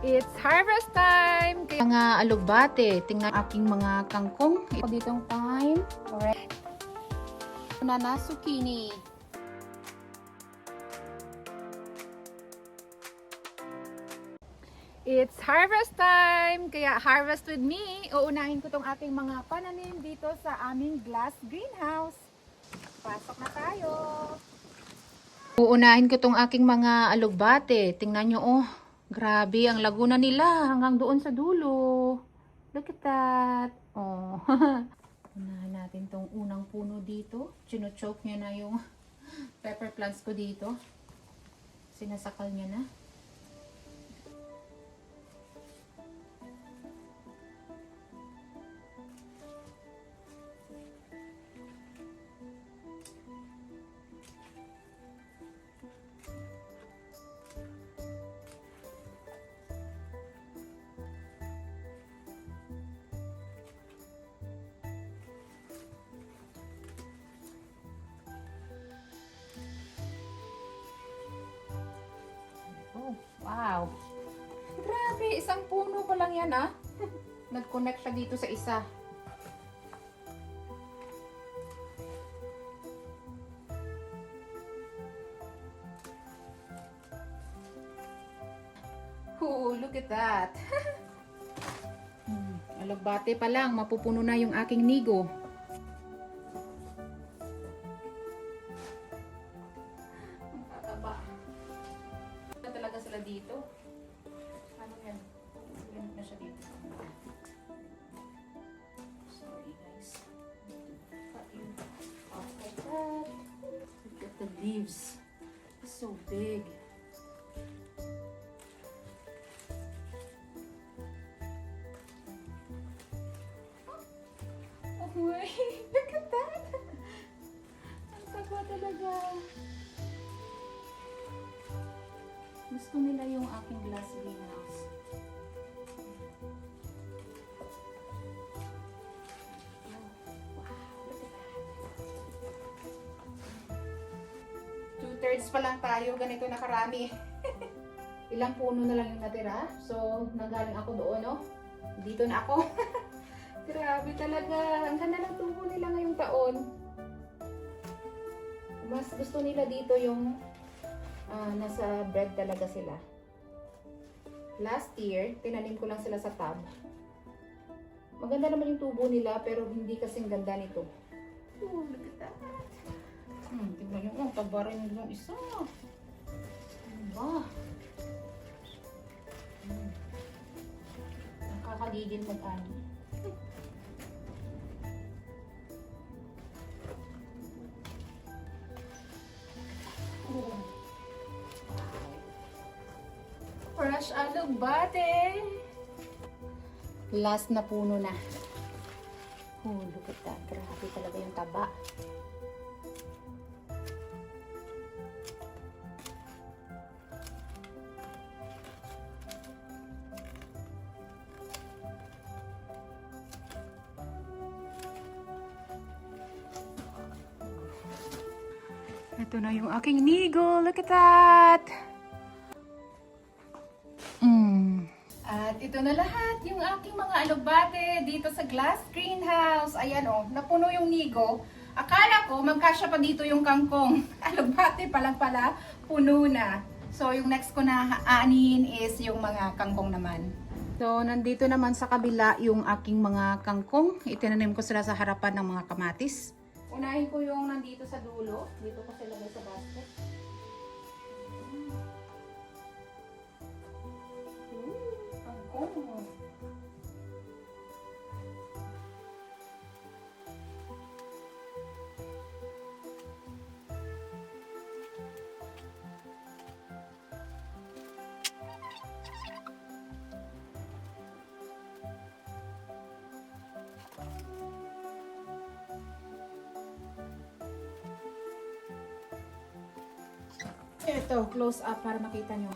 It's harvest time! Kaya mga alugbate, tingnan aking mga kangkong. Ito ditong time. Alright. Banana zucchini. It's harvest time! Kaya harvest with me. Uunahin ko tong aking mga pananim dito sa aming glass greenhouse. Pasok na tayo! Uunahin ko tong aking mga alugbate. Tingnan nyo, oh. Grabe, ang laguna nila hanggang doon sa dulo. Look at that. Oh. Unahin natin tong unang puno dito. Chino-choke niya na yung pepper plants ko dito. Sinasakal niya na. Wow! Grabe! Isang puno pa lang yan, ah. Nag-connect siya dito sa isa. Oh, look at that! Alugbate pa lang, mapupuno na yung aking nigo. Ang tataba. Talaga sila dito. Ano yan? Yan na siya dito. Sorry guys. Cut you off like that. Look at the leaves. It's so big. Oh my! Look at that! Ang taba talaga. Gusto nila yung aking glass greenhouse. Two-thirds pa lang tayo. Ganito na karami. Ilang puno na lang yung natira. So, nanggaling ako doon, no? Dito na ako. Grabe talaga. Ang ganda ng tubo nila ngayong taon. Mas gusto nila dito yung nasa bread talaga sila. Last year, tinanim ko lang sila sa tub. Maganda naman yung tubo nila, pero hindi kasing ganda nito. Oh, look at that. Tingnan nyo, ang taba rin yung isa. Ano ba? Nakakagigil mag-ani. Fresh alugbate! Last na puno na. Oh, look at that. Grabe talaga yung taba. Ito na yung aking nigo. Look at that! At ito na lahat, yung aking mga alugbate dito sa glass greenhouse. Ayan o, napuno yung nigo. Akala ko magkasya pa dito yung kangkong. Alugbate pa lang pala, puno na. So yung next ko na aanihin is yung mga kangkong naman. So nandito naman sa kabila yung aking mga kangkong. Itinanim ko sila sa harapan ng mga kamatis. Unahin ko yung nandito sa dulo. Dito ko sila sa basket. Oh. Ito, close up para makita nyo.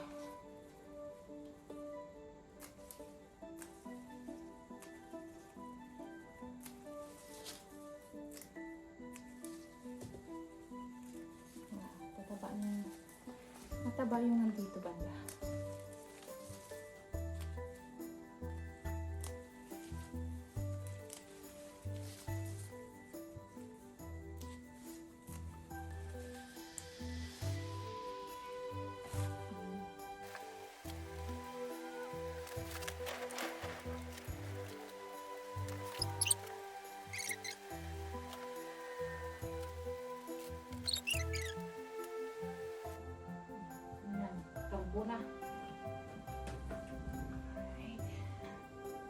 Mataba yung nandito banda.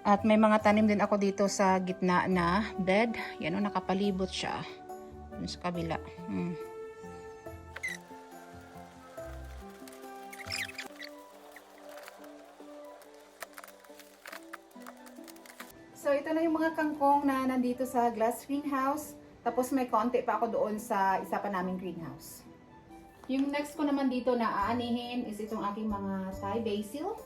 At may mga tanim din ako dito sa gitna na bed. Yan o, nakapalibot siya. Dun sa kabila. So, ito na yung mga kangkong na nandito sa glass greenhouse. Tapos may konti pa ako doon sa isa pa naming greenhouse. Yung next ko naman dito na aanihin is itong aking mga Thai basil.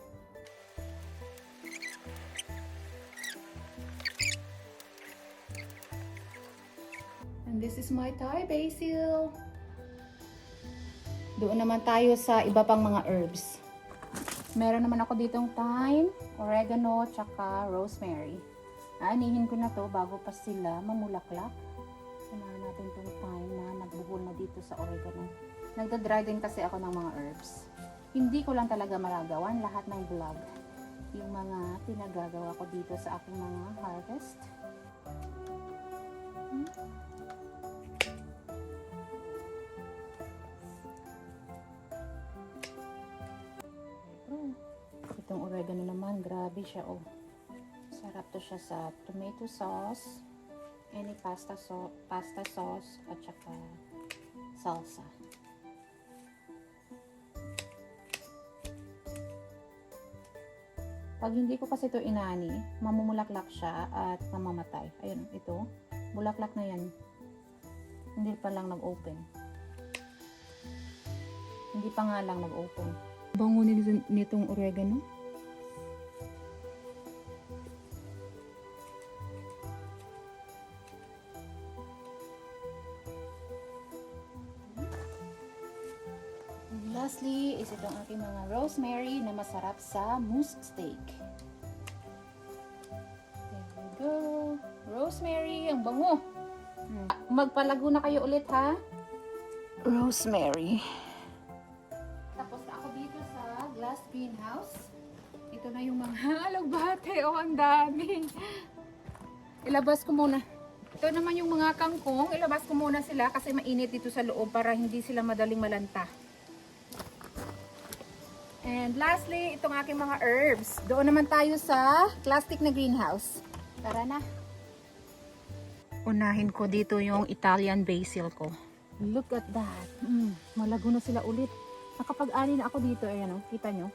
And this is my Thai basil. Doon naman tayo sa iba pang mga herbs. Meron naman ako ditong thyme, oregano, tsaka rosemary. Aanihin ko na to bago pa sila mamulaklak. Samahan natin itong thyme na nagbubul na dito sa oregano. Nagda-dry din kasi ako ng mga herbs. Hindi ko lang talaga maragawan lahat ng vlog. Yung mga pinagagawa ko dito sa aking mga harvest. Itong oregano naman, grabe siya oh. Sarap to siya sa tomato sauce, any pasta sauce, at saka salsa. Pag hindi ko kasi ito inani, mamumulaklak siya at mamamatay. Ayun, ito, bulaklak na yan. Hindi pa lang nag-open. Hindi pa nga lang nag-open. Bango nitong oregano. Lastly is itong aking mga rosemary na masarap sa moose steak. There we go. Rosemary, ang bango. Magpalago na kayo ulit ha. Rosemary. Tapos na ako dito sa glass greenhouse. Ito na yung mga alagbate. Oh, ang dami. Ilabas ko muna. Ito naman yung mga kangkong. Ilabas ko muna sila kasi mainit dito sa loob para hindi sila madaling malanta. And lastly, itong aking mga herbs. Doon naman tayo sa plastic na greenhouse. Tara na. Unahin ko dito yung Italian basil ko. Look at that. Malago na sila ulit. Nakapag-ani na ako dito. Ayan o, kita nyo.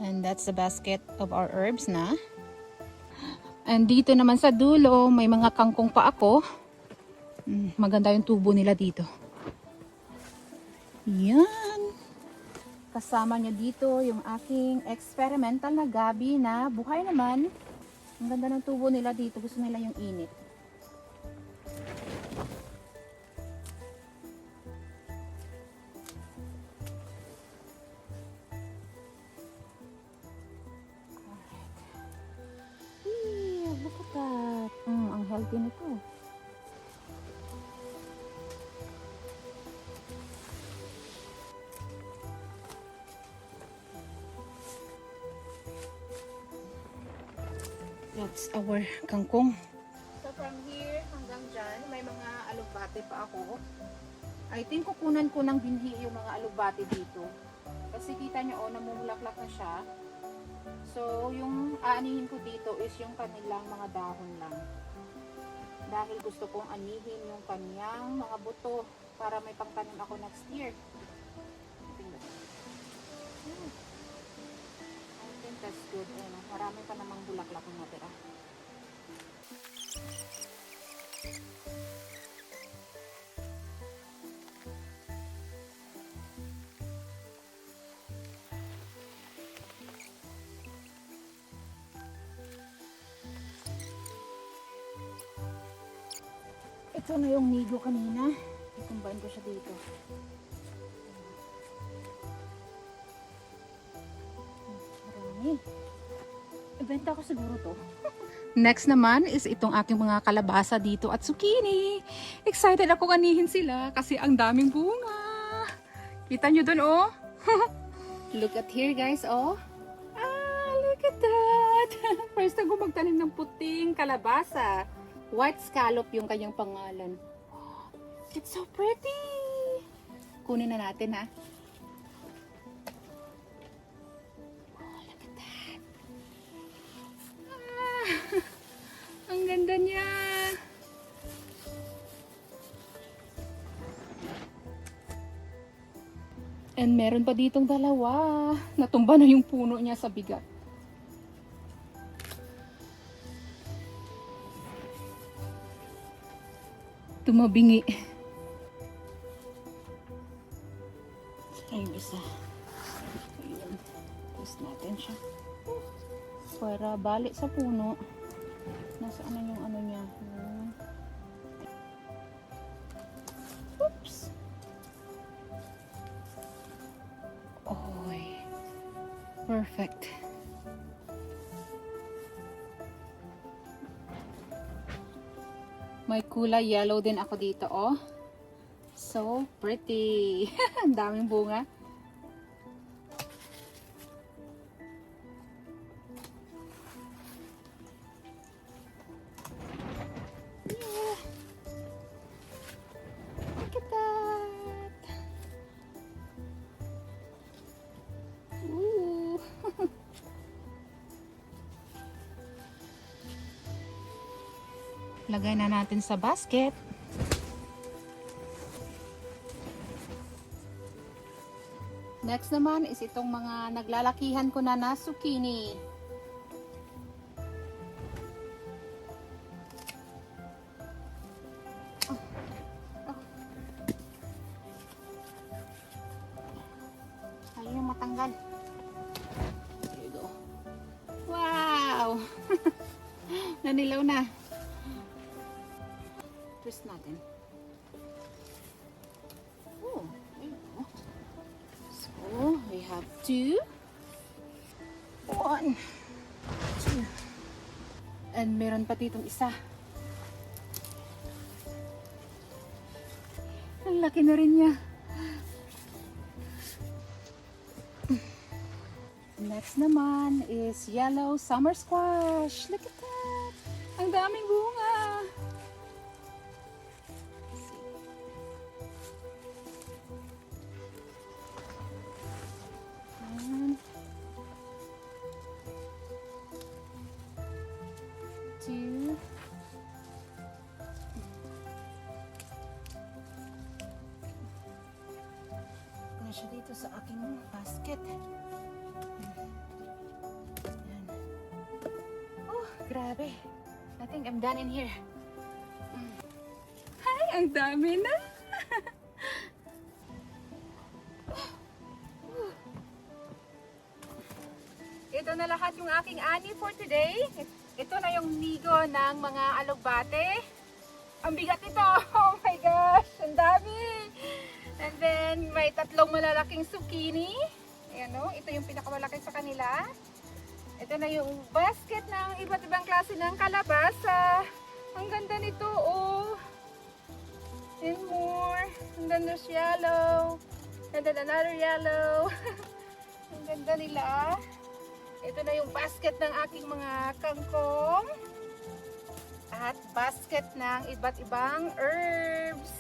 And that's the basket of our herbs na. And dito naman sa dulo, may mga kangkong pa ako. Maganda yung tubo nila dito. Yan. Kasama nyo dito yung aking experimental na gabi na buhay naman. Ang ganda ng tubo nila dito. Gusto nila yung init. Ang healthy nito. That's our kangkong. So from here hanggang dyan, may mga alugbate pa ako. I think kukunan ko ng binhi yung mga alugbate dito. Kasi kita nyo, namumulaklak na siya. So, yung aanihin ko dito is yung kanilang mga dahon lang. Dahil gusto kong anihin yung kanyang mga buto para may pangtanim ako next year. I think that's good. Marami pa namang bulaklak na natira. Ito na yung nigo kanina. I-combine ko siya dito. Marami. Ibenta ko siguro to. Next naman is itong aking mga kalabasa dito at zucchini. Excited ako ganihin sila kasi ang daming bunga. Kita nyo dun, oh. Look at here, guys, oh. Look at that. First time ko magtanim ng puting kalabasa. White scallop yung kanyang pangalan. It's so pretty. Kunin na natin, ha. Oh, look at that. Ang ganda niya. And meron pa ditong dalawa. Natumba na yung puno niya sa bigat. Tumabingi. Ay, bisa. Ayan. Twist natin siya. Para balik sa puno. Nasaan na yung ano niya? Oops. Oy. Perfect. May kulay yellow din ako dito, oh. So pretty. Ang daming bunga. Yeah. Look at that. Ooh. Lagay na natin sa basket. Next naman is itong mga naglalakihan ko na zucchini. Ayun yung matanggal. There you go. Wow! Nanilaw na. Twist natin. Oh, there you go. So, we have 2. 1. 2. And meron pa ditong isa. Ang laki na rin niya. Next naman is yellow summer squash. Look at that. Ang daming bunga. 2. Na siya dito sa aking basket. Yan. Oh, grabe. I think I'm done in here. Hi, ang dami na. Ito na lahat yung aking ani for today. Ito na yung nigo ng mga alugbate. Ang bigat nito. Oh my gosh, ang dami. And then may 3 malalaking zucchini. Ayan o, ito yung pinakamalaki sa kanila. Ito na yung basket ng iba't ibang klase ng kalabasa. Ang ganda nito, oh. And more. And then there's yellow. And then another yellow. Ang ganda nila. Ito na yung basket ng aking mga kangkong. At basket ng iba't ibang herbs.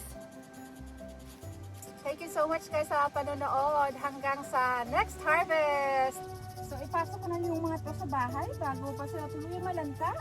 Thank you so much guys sa panonood. Hanggang sa next harvest. So ipasok ko na yung mga to sa bahay bago pa sila tuloy malanta.